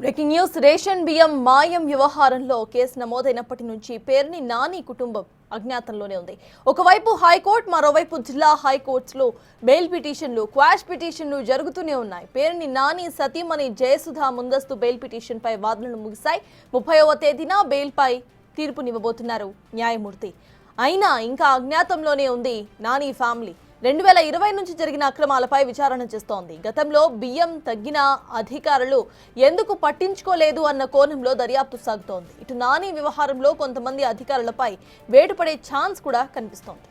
Breaking news ration బియ్యం మాయం వ్యవహారంలో కేసు నమోదైనప్పటి నుంచి పేర్ని నాని కుటుంబం అజ్ఞాతంలోనే ఉంది. ఒకవైపు హైకోర్టు, మరోవైపు జిల్లా హైకోర్టులో బెయిల్ పిటిషన్లు, క్వాష్ పిటిషన్లు జరుగుతూనే ఉన్నాయి. పేర్ని నాని సతీమణి జయసుధ ముందస్తు బెయిల్ పిటిషన్ పై వాదనలు ముగిశాయి. 30వ తేదీన బెయిల్ పై తీర్పునివ్వబోతున్నారు న్యాయమూర్తి. అయినా ఇంకా అజ్ఞాతంలోనే ఉంది నాని ఫ్యామిలీ. 2020 నుంచి జరిగిన అక్రమాలపై విచారణ చేస్తోంది. గతంలో బియ్యం తగ్గిన అధికారులు ఎందుకు పట్టించుకోలేదు అన్న కోణంలో దర్యాప్తు సాగుతోంది. ఇటు నాని వ్యవహారంలో కొంతమంది అధికారులపై వేటుపడే ఛాన్స్ కూడా కనిపిస్తోంది.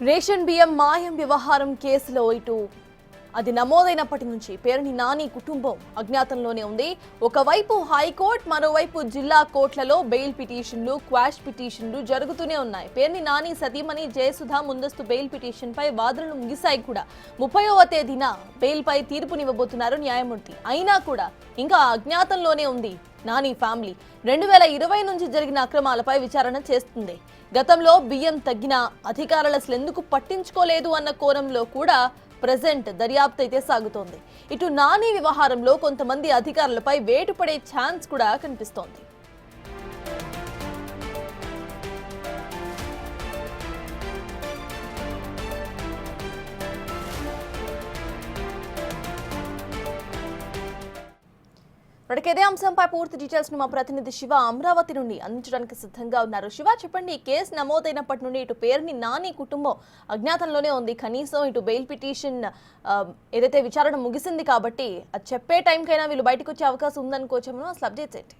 రేషన్ బియ్యం మాయం వ్యవహారం కేసులో ఇటు అది నమోదైనప్పటి నుంచి పేరుని నాని కుటుంబం అజ్ఞాతంలోనే ఉంది. ఒకవైపు హైకోర్టు, మరోవైపు జిల్లా కోర్టులలో బెయిల్ పిటిషన్లు, క్వాష్ పిటిషన్లు జరుగుతూనే ఉన్నాయి. పేరుని నాని సతీమణి జయసుధ ముందస్తు బెయిల్ పిటిషన్ పై వాదనలు ముగిశాయి కూడా. 30వ తేదీన బెయిల్ పై తీర్పునివ్వబోతున్నారు న్యాయమూర్తి. అయినా కూడా ఇంకా అజ్ఞాతంలోనే ఉంది నాని ఫ్యామిలీ. 2020 నుంచి జరిగిన అక్రమాలపై విచారణ చేస్తుంది. గతంలో బియ్యం తగ్గిన అధికారులు అసలు ఎందుకు పట్టించుకోలేదు అన్న కోణంలో కూడా ప్రెజెంట్ దర్యాప్తు అయితే సాగుతోంది. ఇటు నాని వ్యవహారంలో కొంతమంది అధికారులపై వేటుపడే ఛాన్స్ కూడా కనిపిస్తోంది. ఇదే అంశంపై పూర్తి డీటెయిల్స్ ను మా ప్రతినిధి శివ అమరావతి నుండి అందించడానికి సిద్ధంగా ఉన్నారు. శివ, చెప్పండి, కేసు నమోదైనప్పటి నుండి ఇటు పేరుని నాని కుటుంబం అజ్ఞాతంలోనే ఉంది. కనీసం ఇటు బెయిల్ పిటిషన్ ఏదైతే విచారణ ముగిసింది కాబట్టి అది చెప్పే టైంకైనా వీళ్ళు బయటకు వచ్చే అవకాశం ఉందనుకోవచ్చేమో. అసలు అప్డేట్స్ ఏంటి?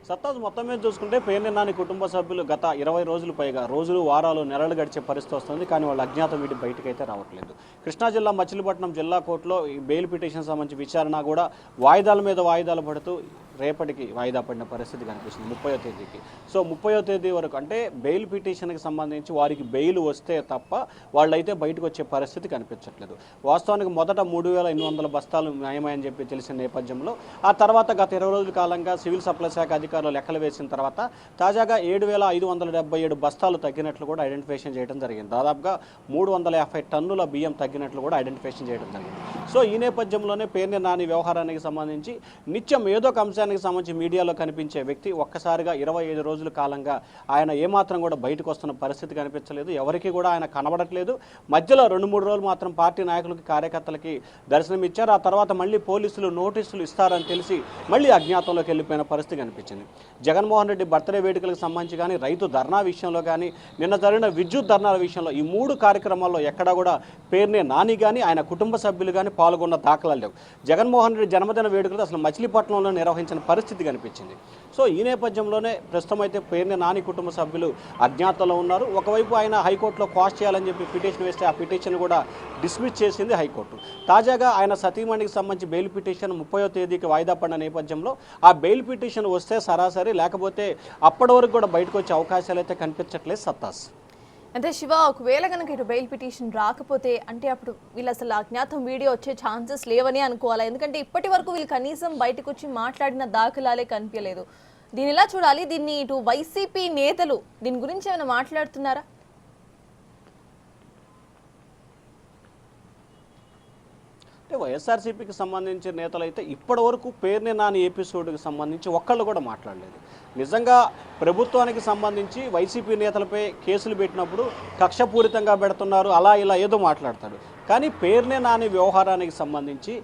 సత్తాజ్ మొత్తం మీద చూసుకుంటే పేర్ని నాని కుటుంబ సభ్యులు గత 20 రోజులు పైగా రోజులు, వారాలు, నెలలు గడిచే పరిస్థితి వస్తుంది. కానీ వాళ్ళు అజ్ఞాతం వీటి బయటకు అయితే రావట్లేదు. కృష్ణా జిల్లా మచిలీపట్నం జిల్లా కోర్టులో ఈ బెయిల్ పిటిషన్ సంబంధించి విచారణ కూడా వాయిదాల మీద వాయిదాలు పడుతూ రేపటికి వాయిదా పడిన పరిస్థితి కనిపిస్తుంది 30వ తేదీకి. సో 30వ తేదీ వరకు అంటే బెయిల్ పిటిషన్కి సంబంధించి వారికి బెయిల్ వస్తే తప్ప వాళ్ళైతే బయటకు వచ్చే పరిస్థితి కనిపించట్లేదు. వాస్తవానికి మొదట 3800 బస్తాలు న్యాయమని చెప్పి తెలిసిన నేపథ్యంలో ఆ తర్వాత గత 20 రోజుల కాలంగా సివిల్ సప్లై శాఖ అధికారులు లెక్కలు వేసిన తర్వాత తాజాగా 7577 బస్తాలు తగ్గినట్లు కూడా ఐడెంటిఫికేషన్ చేయడం జరిగింది. దాదాపుగా 350 టన్నుల బియ్యం తగ్గినట్లు కూడా ఐడెంటిఫికేషన్ చేయడం జరిగింది. సో ఈ నేపథ్యంలోనే పేర్ని నాని వ్యవహారానికి సంబంధించి నిత్యం ఏదో ఒక అంశానికి సంబంధించి మీడియాలో కనిపించే వ్యక్తి ఒక్కసారిగా 25 రోజుల కాలంగా ఆయన ఏమాత్రం కూడా బయటకు వస్తున్న పరిస్థితి కనిపించలేదు. ఎవరికి కూడా ఆయన కనబడట్లేదు. మధ్యలో 2-3 రోజులు మాత్రం పార్టీ నాయకులకి, కార్యకర్తలకి దర్శనం ఇచ్చారు. ఆ తర్వాత మళ్ళీ పోలీసులు నోటీసులు ఇస్తారని తెలిసి మళ్ళీ అజ్ఞాతంలోకి వెళ్ళిపోయిన పరిస్థితి కనిపించింది. జగన్మోహన్ రెడ్డి బర్త్డే వేడుకలకు సంబంధించి కానీ, రైతు ధర్నా విషయంలో కానీ, నిన్న జరిగిన విద్యుత్ ధర్నాల విషయంలో ఈ 3 కార్యక్రమాల్లో ఎక్కడా కూడా పేర్ని నాని కానీ ఆయన కుటుంబ సభ్యులు కానీ పాల్గొన్న దాఖలాలు లేవు. జగన్మోహన్ రెడ్డి జన్మదిన వేడుకలు అసలు మచిలీపట్నంలో నిర్వహించిన పరిస్థితి కనిపించింది. సో ఈ నేపథ్యంలోనే ప్రస్తుతం అయితే పేర్ని నాని కుటుంబ సభ్యులు అజ్ఞాతంలో ఉన్నారు. ఒకవైపు ఆయన హైకోర్టులో క్వాష్ చేయాలని చెప్పి పిటిషన్ వేస్తే ఆ పిటిషన్ కూడా డిస్మిస్ చేసింది హైకోర్టు. తాజాగా ఆయన సతీమణికి సంబంధించి బెయిల్ పిటిషన్ 30వ తేదీకి వాయిదా పడిన నేపథ్యంలో ఆ బెయిల్ పిటిషన్ వస్తే సరాసరి, లేకపోతే అప్పటి వరకు కూడా బయటకు వచ్చే అవకాశాలు అయితే కనిపించట్లేదు సత్తాస్. అంటే శివ, ఒకవేళ కనుక ఇటు బెయిల్ పిటిషన్ రాకపోతే అంటే అప్పుడు వీళ్ళు అసలు అజ్ఞాతం వీడియో వచ్చే ఛాన్సెస్ లేవని అనుకోవాలా? ఎందుకంటే ఇప్పటి వరకు వీళ్ళు కనీసం బయటకు వచ్చి మాట్లాడిన దాఖలాలే కనిపించలేదు. దీని ఎలా చూడాలి? దీన్ని ఇటు వైసీపీ నేతలు దీని గురించి ఏమైనా మాట్లాడుతున్నారా? అంటే వైఎస్ఆర్సీపీకి సంబంధించిన నేతలు అయితే ఇప్పటి వరకు పేర్ని నాని ఎపిసోడ్కి సంబంధించి ఒక్కళ్ళు కూడా మాట్లాడలేదు. నిజంగా ప్రభుత్వానికి సంబంధించి వైసీపీ నేతలపై కేసులు పెట్టినప్పుడు కక్షపూరితంగా పెడుతున్నారు, అలా ఇలా ఏదో మాట్లాడతాడు. కానీ పేర్ని నాని వ్యవహారానికి సంబంధించి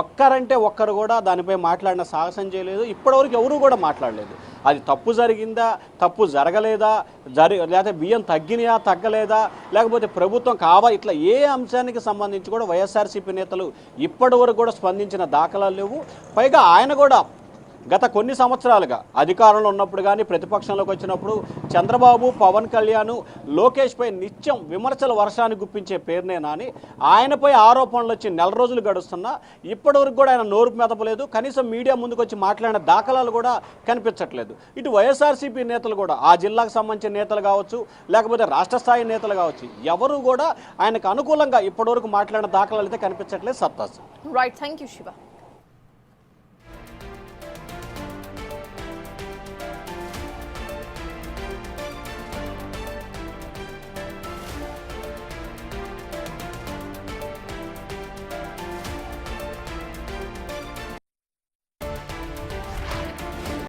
ఒక్కరంటే ఒక్కరు కూడా దానిపై మాట్లాడిన సాహసం చేయలేదు. ఇప్పటివరకు ఎవరూ కూడా మాట్లాడలేదు. అది తప్పు జరిగిందా, తప్పు జరగలేదా, లేకపోతే బియ్యం తగ్గినాయా, తగ్గలేదా, లేకపోతే ప్రభుత్వం ఇట్లా ఏ అంశానికి సంబంధించి కూడా వైఎస్ఆర్సీపీ నేతలు ఇప్పటి వరకు కూడా స్పందించిన దాఖలాలు లేవు. పైగా ఆయన కూడా గత కొన్ని సంవత్సరాలుగా అధికారంలో ఉన్నప్పుడు కానీ ప్రతిపక్షంలోకి వచ్చినప్పుడు చంద్రబాబు, పవన్ కళ్యాణ్, లోకేష్పై నిత్యం విమర్శల వర్షాన్ని గుప్పించే పేరునే నాని ఆయనపై ఆరోపణలు వచ్చి నెల రోజులు గడుస్తున్నా ఇప్పటివరకు కూడా ఆయన నోరు మెదపలేదు. కనీసం మీడియా ముందుకు వచ్చి మాట్లాడిన దాఖలాలు కూడా కనిపించట్లేదు. ఇటు వైఎస్ఆర్సీపీ నేతలు కూడా ఆ జిల్లాకు సంబంధించిన నేతలు కావచ్చు, లేకపోతే రాష్ట్ర స్థాయి నేతలు కావచ్చు, ఎవరు కూడా ఆయనకు అనుకూలంగా ఇప్పటివరకు మాట్లాడిన దాఖలాలు అయితే కనిపించట్లేదు. సత్తాజ్. Right, thank you Shiva.